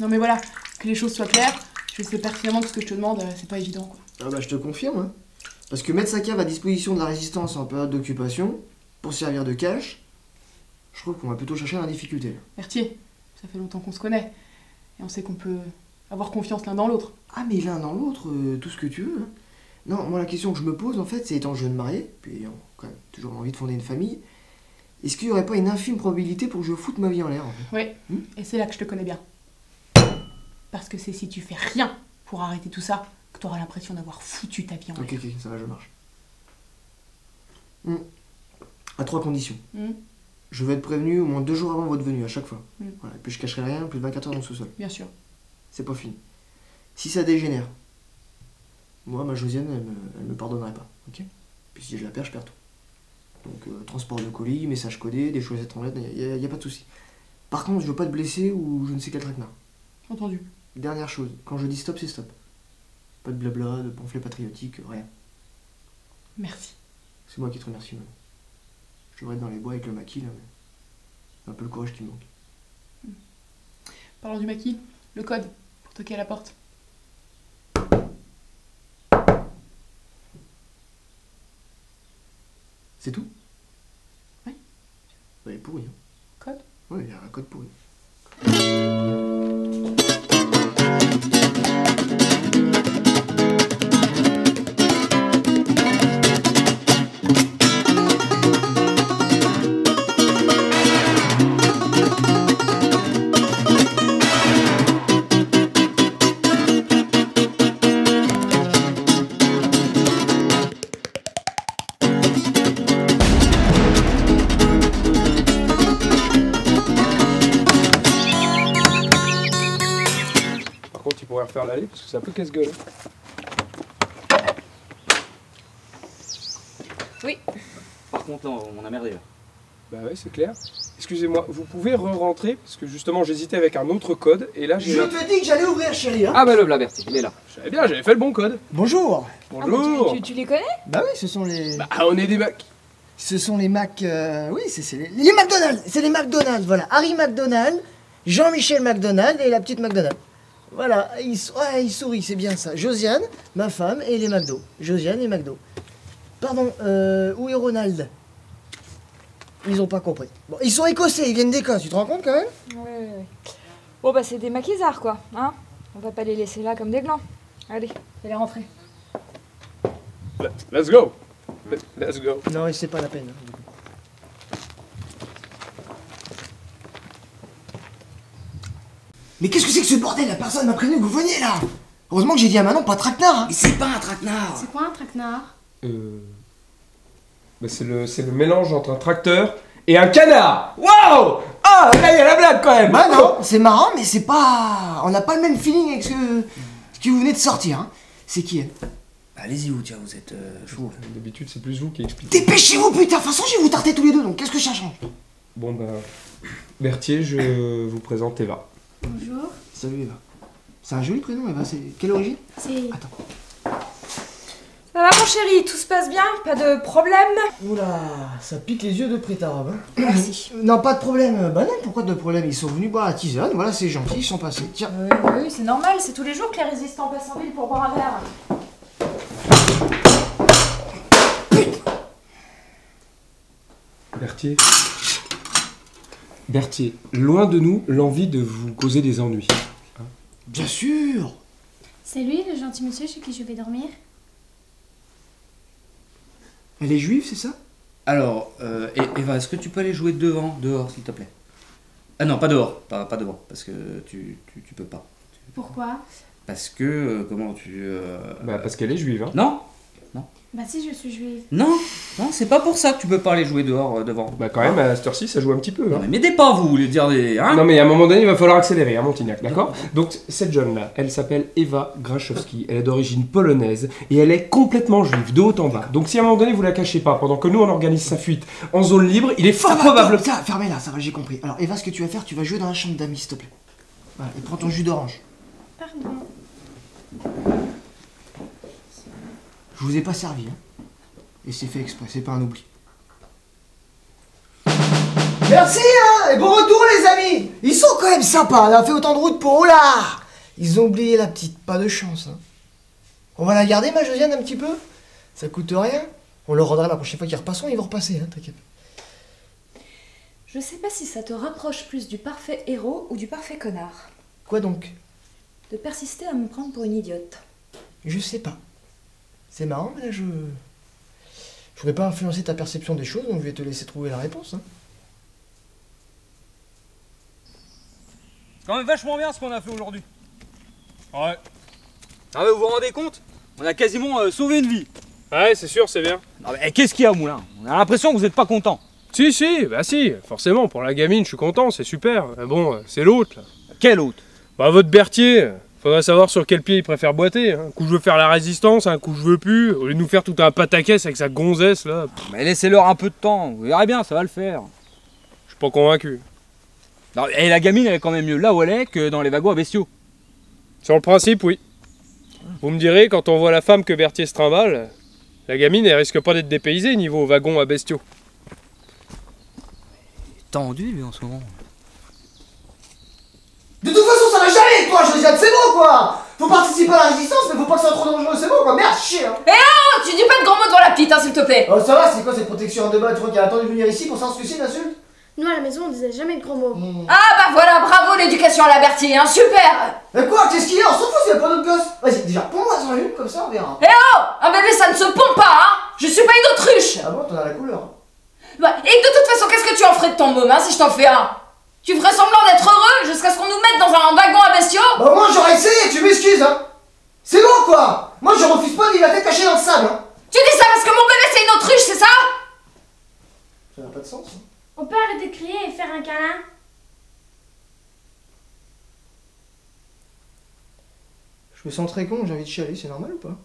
Non mais voilà, que les choses soient claires, je sais pertinemment que ce que je te demande, c'est pas évident quoi. Ah bah je te confirme, hein. Parce que mettre sa cave à disposition de la résistance en période d'occupation, pour servir de cache, je trouve qu'on va plutôt chercher dans la difficulté. Berthier, ça fait longtemps qu'on se connaît, et on sait qu'on peut avoir confiance l'un dans l'autre. Ah mais l'un dans l'autre, tout ce que tu veux. Hein. Non, moi la question que je me pose en fait, c'est étant jeune marié, puis quand même toujours envie de fonder une famille, est-ce qu'il n'y aurait pas une infime probabilité pour que je foute ma vie en l'air en fait? Oui, et c'est là que je te connais bien. Parce que c'est si tu fais rien pour arrêter tout ça, que tu auras l'impression d'avoir foutu ta vie en l'air. Ok, ça va, je marche. À 3 conditions. Je veux être prévenu au moins 2 jours avant votre venue, à chaque fois. Voilà, et puis je cacherai rien plus de 24 heures dans le sous-sol. Bien sûr. C'est pas fini. Si ça dégénère, moi, ma Josiane, elle me pardonnerait pas, ok? Puis si je la perds, je perds tout. Donc, transport de colis, messages codés, des chaussettes en lettres, y a pas de souci. Par contre, je veux pas te blesser ou je ne sais quel traquenard. Entendu. Dernière chose, quand je dis stop, c'est stop. Pas de blabla, de pamphlets patriotiques, rien. Merci. C'est moi qui te remercie, même. Je devrais être dans les bois avec le maquis, là, mais c'est un peu le courage qui me manque. Parlons du maquis, le code pour toquer à la porte. C'est tout? Oui. Il est pourri, hein. Code? Oui, il y a un code pourri. Tu pourrais refaire l'aller parce que c'est un peu casse-gueule. Oui. Par contre, là, on a merdé là. Bah ouais, c'est clair. Excusez-moi, vous pouvez re-rentrer parce que justement j'hésitais avec un autre code et là j'ai... Je te dis que j'allais ouvrir, chérie, hein. Ah bah le voilà, Bertie, il est là. Je savais bien, j'avais fait le bon code. Bonjour. Bonjour. Tu les connais? Bah oui, ce sont les... Bah on est des Macs. Ce sont les Mac... Oui, c'est les McDonald's. C'est les McDonald's, voilà. Harry McDonald, Jean-Michel McDonald et la petite McDonald. Voilà, ils sourient, c'est bien ça. Josiane, ma femme, et les McDo. Josiane et McDo. Pardon, où est Ronald? Ils ont pas compris. Bon, ils sont écossais, ils viennent d'Écosse, tu te rends compte quand même? Ouais. Bon bah c'est des maquisards quoi, hein. On va pas les laisser là comme des glands. Allez, fallait rentrer. Let's go. Let's go. Non, c'est pas la peine. Mais qu'est-ce que c'est que ce bordel? La personne m'a prévenu que vous veniez là. Heureusement que j'ai dit à Manon pas de traquenard. Mais c'est pas un traquenard. C'est quoi un traquenard? Bah c'est le mélange entre un tracteur et un canard. Waouh. Ah, là il y a la blague quand même. Bah non, c'est marrant, mais c'est pas... On n'a pas le même feeling avec ce que vous venez de sortir, hein. C'est qui, elle? Allez-y, vous, tiens, vous êtes chaud. D'habitude c'est plus vous qui expliquez. Dépêchez-vous, putain. De toute façon, je vais vous tarter tous les deux, donc qu'est-ce que ça change? Bon bah... Berthier, je vous présente Eva. Bonjour. Salut, Eva. C'est un joli prénom, Eva. C'est quelle origine? C'est... Attends. Ça va mon chéri, tout se passe bien? Pas de problème? Oula, ça pique les yeux de près ta robe, hein. Merci. Non, pas de problème. Bah non, pourquoi de problème? Ils sont venus boire la tisane, voilà, c'est gentil, ils sont passés. Tiens. Oui, c'est normal, c'est tous les jours que les résistants passent en ville pour boire un verre. Berthier, loin de nous l'envie de vous causer des ennuis. Bien sûr. C'est lui, le gentil monsieur chez qui je vais dormir? Elle est juive, c'est ça? Alors, Eva, est-ce que tu peux aller jouer dehors, s'il te plaît? Ah non, pas dehors, pas devant, parce que tu peux pas. Pourquoi? Parce que, comment tu... Bah parce qu'elle est juive, hein. Non, Bah si, je suis juive. non, c'est pas pour ça que tu peux pas aller jouer dehors, devant. Bah quand même, à cette heure-ci, ça joue un petit peu, Non hein. mais m'aidez pas, vous voulez dire des... Hein? Non mais à un moment donné, il va falloir accélérer, hein, Montignac, d'accord? Donc cette jeune-là, elle s'appelle Eva Grachowski, elle est d'origine polonaise et elle est complètement juive, de haut en bas. Donc si à un moment donné vous la cachez pas, pendant que nous on organise sa fuite en zone libre, il est fort probable... Ça, fermez-la, ça va, j'ai compris. Alors, Eva, ce que tu vas faire, tu vas jouer dans la chambre d'amis, s'il te plaît. Voilà, et prends ton jus d'orange. Pardon. Je vous ai pas servi, hein. Et c'est fait exprès, c'est pas un oubli. Merci, hein. Et bon retour, les amis. Ils sont quand même sympas. On a fait autant de route pour... Oh là. Ils ont oublié la petite. Pas de chance, hein. On va la garder, ma Josiane, un petit peu. Ça coûte rien. On leur rendra la prochaine fois qu'ils repasseront. Ils vont repasser, hein, t'inquiète. Je sais pas si ça te rapproche plus du parfait héros ou du parfait connard. Quoi donc? De persister à me prendre pour une idiote. Je sais pas. C'est marrant, mais là, je voudrais pas influencer ta perception des choses, donc je vais te laisser trouver la réponse, hein. C'est quand même vachement bien ce qu'on a fait aujourd'hui. Ouais. Ah ouais, vous vous rendez compte? On a quasiment sauvé une vie. Ouais, c'est sûr, c'est bien. Non mais qu'est-ce qu'il y a, Moulin? On a l'impression que vous êtes pas content. Si, forcément, pour la gamine, je suis content, c'est super. Mais bon, c'est l'autre, là. Quel autre? Bah, votre Berthier, faudrait savoir sur quel pied il préfère boiter. Un coup, je veux faire la résistance, un coup, je veux plus. Au lieu de nous faire tout un pataquès avec sa gonzesse, là. Mais laissez-leur un peu de temps, vous verrez bien, ça va le faire. Je suis pas convaincu. Non, et la gamine, elle est quand même mieux là où elle est que dans les wagons à bestiaux. Sur le principe, oui. Vous me direz, quand on voit la femme que Berthier se trimballe, la gamine, elle risque pas d'être dépaysée niveau wagon à bestiaux. Tendu, lui, en ce moment. De toute façon, ça va jamais avec toi, Josiane, c'est bon, quoi. Faut participer à la résistance, mais faut pas que ça soit trop dangereux, c'est bon, quoi. Merde, chier, hein. Oh, tu dis pas de gros mots devant la petite, hein, s'il te plaît. Oh, ça va, c'est quoi cette protection en débat? Tu crois qu'elle a attendu de venir ici pour savoir ce que c'est, une insulte? Nous, à la maison, on disait jamais de gros mots. Ah bah voilà, bravo l'éducation à la Berthier, hein, super. Mais quoi? Qu'est-ce qu'il y a? On s'en fout s'il y a pas d'autres gosses. Vas-y, déjà, pour moi, ça une, comme ça, on verra. Eh oh, un bébé ça ne se pompe pas, hein. Je suis pas une autruche. Ah bon, t'en as la couleur. Bah, et de toute façon, qu'est-ce que tu en ferais de ton môme, hein, si je t'en fais un? Tu ferais semblant d'être heureux jusqu'à ce qu'on nous mette dans un wagon à bestiaux? Bah, moi, j'aurais essayé, tu m'excuses, hein. C'est bon, quoi. Moi, je refuse pas de vivre la tête cachée dans le sable, hein. Tu dis ça parce que mon bébé c'est une autruche, c'est ça? Ça n'a pas de sens, hein. On peut arrêter de crier et faire un câlin? Je me sens très con, j'ai envie de chialer, c'est normal ou pas?